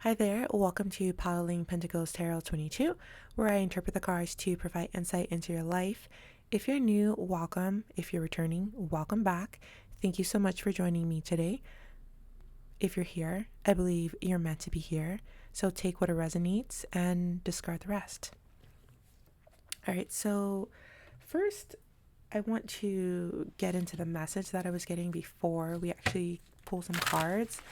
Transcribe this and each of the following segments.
Hi there, welcome to Paladin Pentacles Tarot 22, where I interpret the cards to provide insight into your life. If you're new, welcome. If you're returning, welcome back. Thank you so much for joining me today. If you're here, I believe you're meant to be here, so take what resonates and discard the rest. All right, so first, I want to get into the message that I was getting before we actually pull some cards.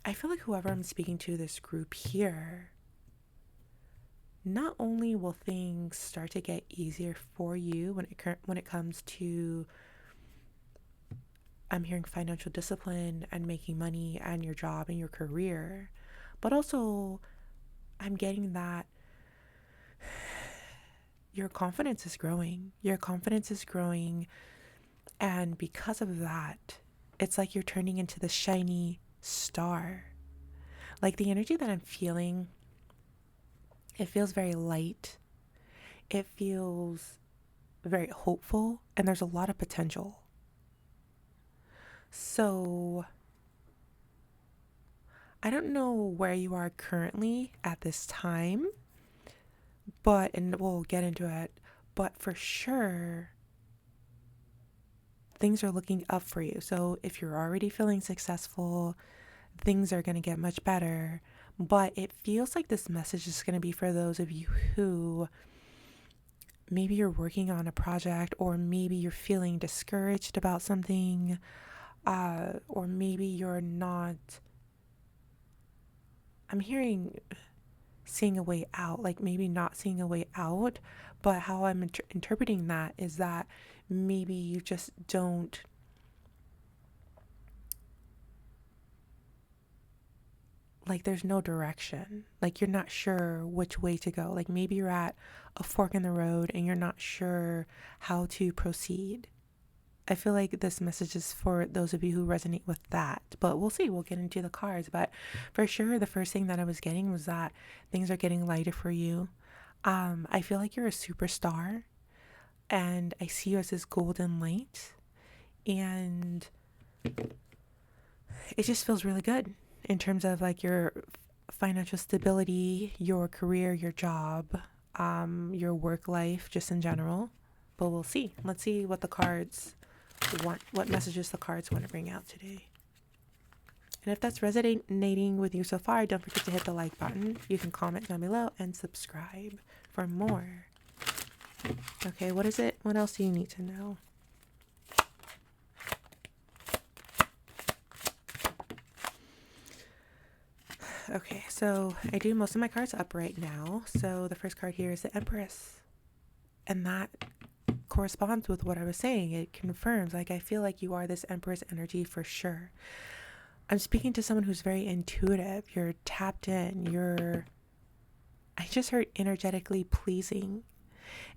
I feel like whoever I'm speaking to, this group here, not only will things start to get easier for you when it comes to, I'm hearing financial discipline and making money and your job and your career, but also I'm getting that your confidence is growing. Your confidence is growing, and because of that, it's like you're turning into the shiny star. Like the energy that I'm feeling, it feels very light. It feels very hopeful, and there's a lot of potential. So I don't know where you are currently at this time, and we'll get into it, but for sure, things are looking up for you. So if you're already feeling successful, things are going to get much better. But it feels like this message is going to be for those of you who maybe you're working on a project, or maybe you're feeling discouraged about something, or maybe you're not. I'm hearing seeing a way out, like maybe not seeing a way out, but how I'm interpreting that is that maybe you just don't, like there's no direction, like you're not sure which way to go, like maybe you're at a fork in the road and you're not sure how to proceed. I feel like this message is for those of you who resonate with that, but we'll see. We'll get into the cards. But for sure, the first thing that I was getting was that things are getting lighter for you. I feel like you're a superstar, and I see you as this golden light, and it just feels really good in terms of like your financial stability, your career, your job, your work life, just in general. But we'll see. Let's see what the cards what messages the cards want to bring out today. And if that's resonating with you so far, don't forget to hit the like button. You can comment down below and subscribe for more. Okay, what is it? What else do you need to know? Okay, so I do most of my cards up right now. So the first card here is the Empress. And that corresponds with what I was saying. It confirms, like, I feel like you are this Empress energy for sure. I'm speaking to someone who's very intuitive. You're tapped in. I just heard energetically pleasing.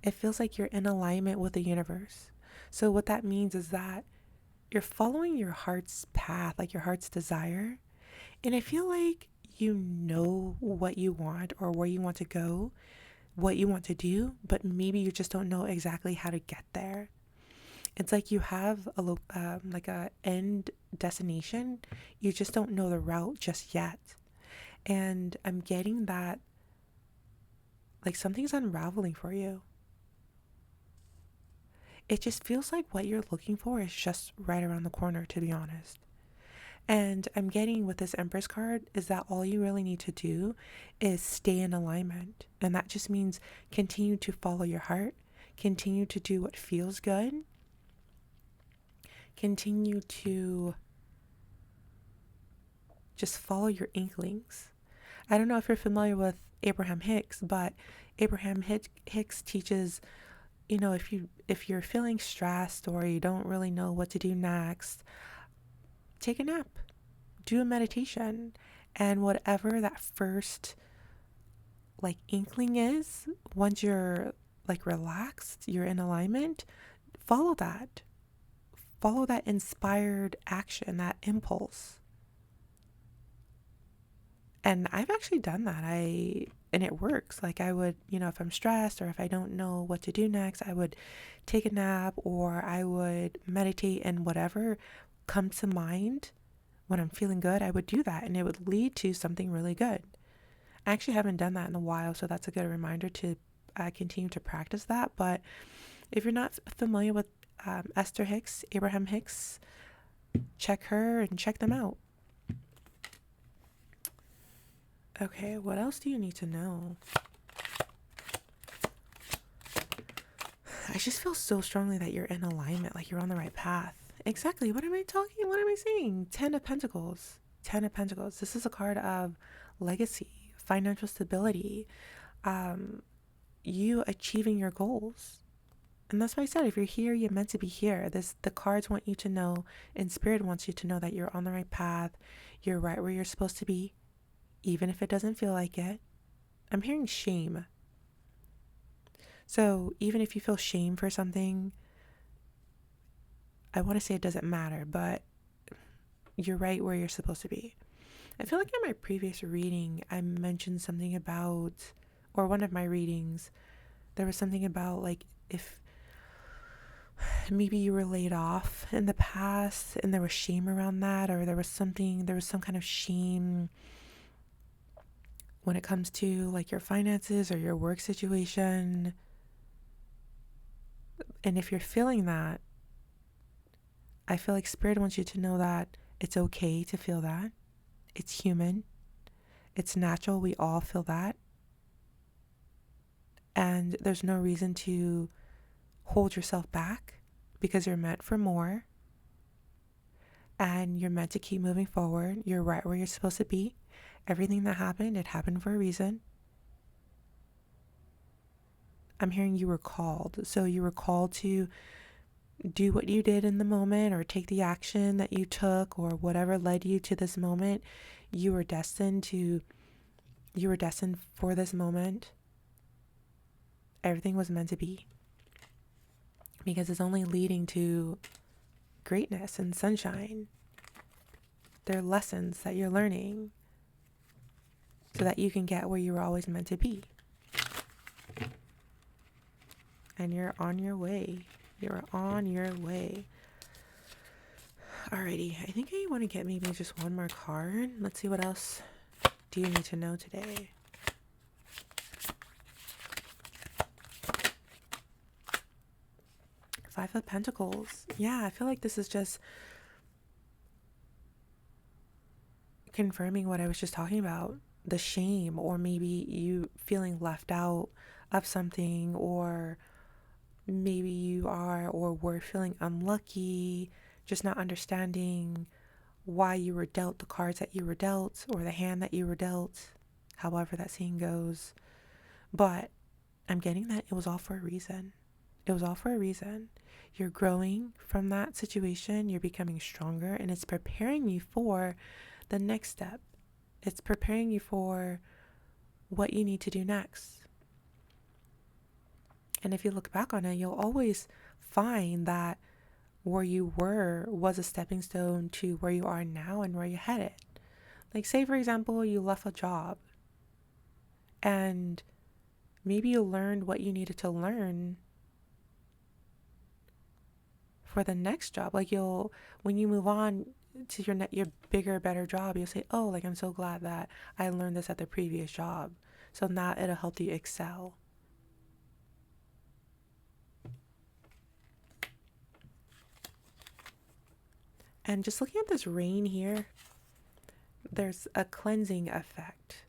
It feels like you're in alignment with the universe. So what that means is that you're following your heart's path, like your heart's desire. And I feel like you know what you want or where you want to go, what you want to do, but maybe you just don't know exactly how to get there. It's like you have like a end destination. You just don't know the route just yet. And I'm getting that like something's unraveling for you. It just feels like what you're looking for is just right around the corner, to be honest. And I'm getting with this Empress card is that all you really need to do is stay in alignment. And that just means continue to follow your heart, continue to do what feels good, continue to just follow your inklings. I don't know if you're familiar with Abraham Hicks, but Abraham Hicks teaches, if you're feeling stressed or you don't really know what to do next, take a nap, do a meditation, and whatever that first like inkling is, once you're like relaxed, you're in alignment, follow that. Follow that inspired action, that impulse. And I've actually done that. And it works. Like I would, if I'm stressed or if I don't know what to do next, I would take a nap or I would meditate, and whatever comes to mind when I'm feeling good, I would do that and it would lead to something really good. I actually haven't done that in a while, so that's a good reminder to continue to practice that. But if you're not familiar with Esther Hicks, Abraham Hicks, check her and check them out. Okay, what else do you need to know? I just feel so strongly that you're in alignment, like you're on the right path. Exactly. What am I talking? What am I saying? 10 of Pentacles. 10 of Pentacles. This is a card of legacy, financial stability, you achieving your goals. And that's why I said, if you're here, you're meant to be here. The cards want you to know, and Spirit wants you to know that you're on the right path. You're right where you're supposed to be, even if it doesn't feel like it. I'm hearing shame. So even if you feel shame for something, I want to say it doesn't matter, but you're right where you're supposed to be. I feel like in my previous reading, I mentioned something about, or one of my readings, there was something about like if maybe you were laid off in the past and there was shame around that, or there was some kind of shame when it comes to like your finances or your work situation. And if you're feeling that, I feel like Spirit wants you to know that it's okay to feel that. It's human. It's natural. We all feel that. And there's no reason to hold yourself back because you're meant for more. And you're meant to keep moving forward. You're right where you're supposed to be. Everything that happened, it happened for a reason. I'm hearing you were called. So you were called to do what you did in the moment, or take the action that you took, or whatever led you to this moment. You were destined for this moment. Everything was meant to be, because it's only leading to greatness and sunshine. There are lessons that you're learning so that you can get where you were always meant to be. And you're on your way. You're on your way. Alrighty, I think I want to get maybe just one more card. Let's see, what else do you need to know today? Five of Pentacles. Yeah, I feel like this is just confirming what I was just talking about. The shame, or maybe you feeling left out of something, or maybe you are or were feeling unlucky, just not understanding why you were dealt the cards that you were dealt, or the hand that you were dealt, however that scene goes. But I'm getting that it was all for a reason. It was all for a reason. You're growing from that situation. You're becoming stronger, and it's preparing you for the next step. It's preparing you for what you need to do next. And if you look back on it, you'll always find that where you were was a stepping stone to where you are now and where you're headed. Like, say, for example, you left a job and maybe you learned what you needed to learn for the next job. Like, when you move on to your bigger, better job, you'll say, oh, like, I'm so glad that I learned this at the previous job. So now it'll help you excel. And just looking at this rain here, there's a cleansing effect.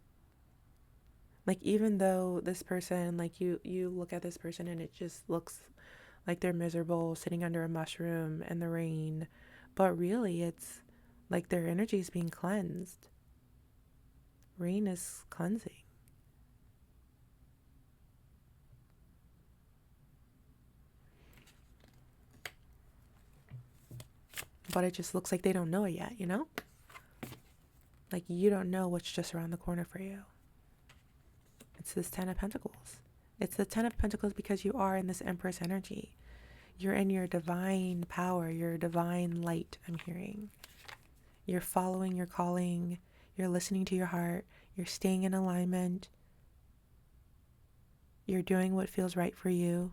Like, even though this person, like you look at this person and it just looks like they're miserable sitting under a mushroom in the rain, but really it's like their energy is being cleansed. Rain is cleansing. But it just looks like they don't know it yet, you know? Like, you don't know what's just around the corner for you. It's this 10 of Pentacles. It's the 10 of Pentacles because you are in this Empress energy. You're in your divine power, your divine light, I'm hearing. You're following your calling. You're listening to your heart. You're staying in alignment. You're doing what feels right for you.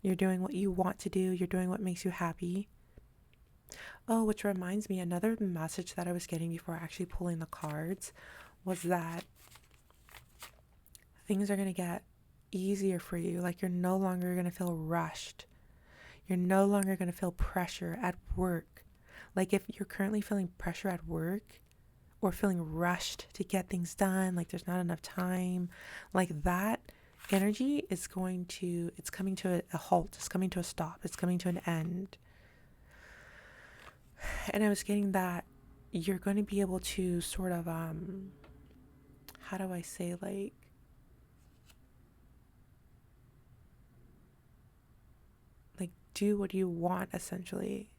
You're doing what you want to do. You're doing what makes you happy. Oh, which reminds me, another message that I was getting before actually pulling the cards was that things are going to get easier for you. Like you're no longer going to feel rushed. You're no longer going to feel pressure at work. Like if you're currently feeling pressure at work or feeling rushed to get things done, like there's not enough time, like that energy is it's coming to a halt. It's coming to a stop. It's coming to an end. And I was getting that you're going to be able to sort of, how do I say, like do what you want essentially.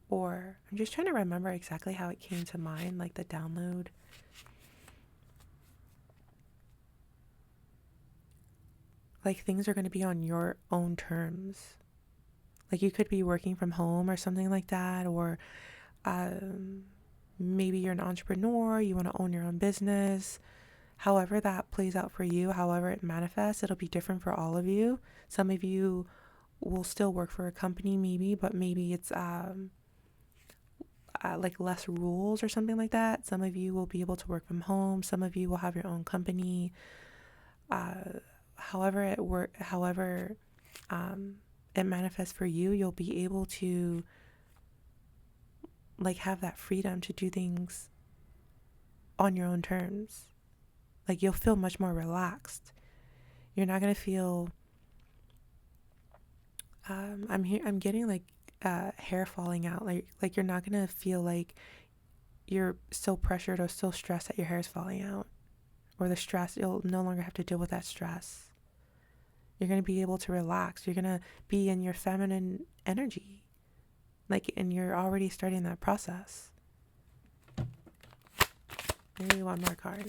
Or I'm just trying to remember exactly how it came to mind, like the download. Like things are going to be on your own terms. Like you could be working from home or something like that, or maybe you're an entrepreneur, you want to own your own business. However that plays out for you, however it manifests, it'll be different for all of you. Some of you will still work for a company maybe, but maybe it's like less rules or something like that. Some of you will be able to work from home. Some of you will have your own company. However it manifests for you, you'll be able to like have that freedom to do things on your own terms. Like you'll feel much more relaxed. You're not gonna feel. I'm getting like hair falling out. Like you're not gonna feel like you're so pressured or so stressed that your hair is falling out, or the stress. You'll no longer have to deal with that stress. You're gonna be able to relax. You're gonna be in your feminine energy, like, and you're already starting that process. Maybe one more card.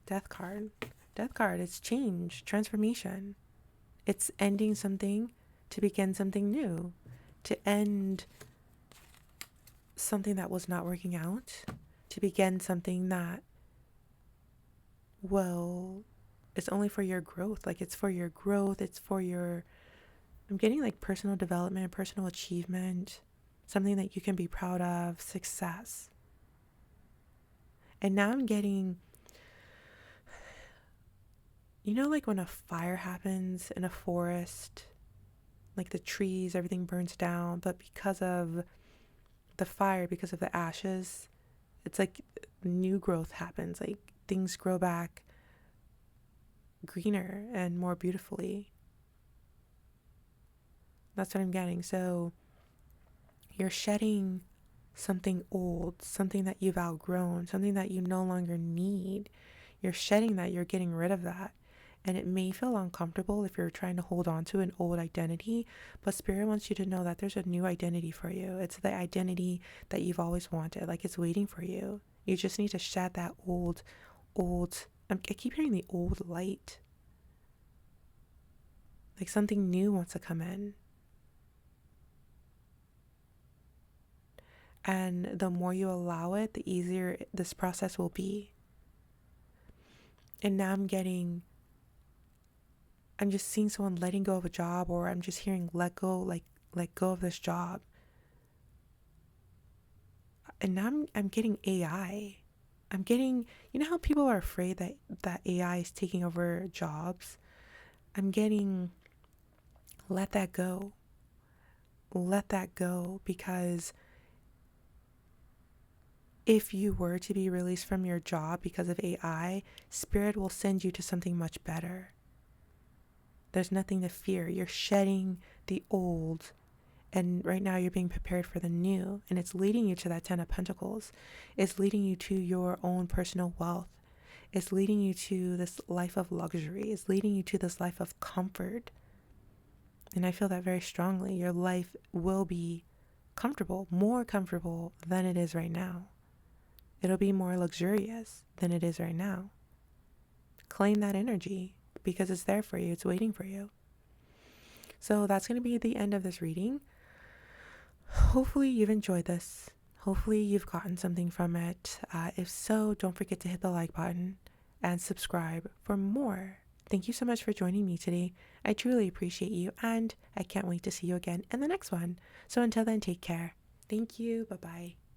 Death card. Death card. It's change, transformation. It's ending something to begin something new, to end something that was not working out, to begin something that it's only for your growth. Like it's for your growth. It's for your, I'm getting like personal development, personal achievement, something that you can be proud of, success. And now I'm getting, like when a fire happens in a forest, like the trees, everything burns down, but because of the fire, because of the ashes, it's like new growth happens. Like things grow back greener and more beautifully. That's what I'm getting. So you're shedding something old, something that you've outgrown, something that you no longer need. You're shedding that, you're getting rid of that. And it may feel uncomfortable if you're trying to hold on to an old identity, but Spirit wants you to know that there's a new identity for you. It's the identity that you've always wanted. Like it's waiting for you. You just need to shed that old, I keep hearing the old light. Like something new wants to come in. And the more you allow it, the easier this process will be. And now I'm just seeing someone letting go of a job, or I'm just hearing let go of this job. And now I'm getting AI. I'm getting, how people are afraid that AI is taking over jobs? I'm getting, let that go. Let that go, because if you were to be released from your job because of AI, Spirit will send you to something much better. There's nothing to fear. You're shedding the old, and right now you're being prepared for the new, and it's leading you to that 10 of Pentacles. It's leading you to your own personal wealth. It's leading you to this life of luxury. It's leading you to this life of comfort. And I feel that very strongly. Your life will be comfortable, more comfortable than it is right now. It'll be more luxurious than it is right now. Claim that energy, because it's there for you. It's waiting for you. So that's going to be the end of this reading. Hopefully you've enjoyed this. Hopefully you've gotten something from it. If so, don't forget to hit the like button and subscribe for more thank you so much for joining me today. I truly appreciate you, and I can't wait to see you again in the next one. So until then, take care. Thank you. Bye bye.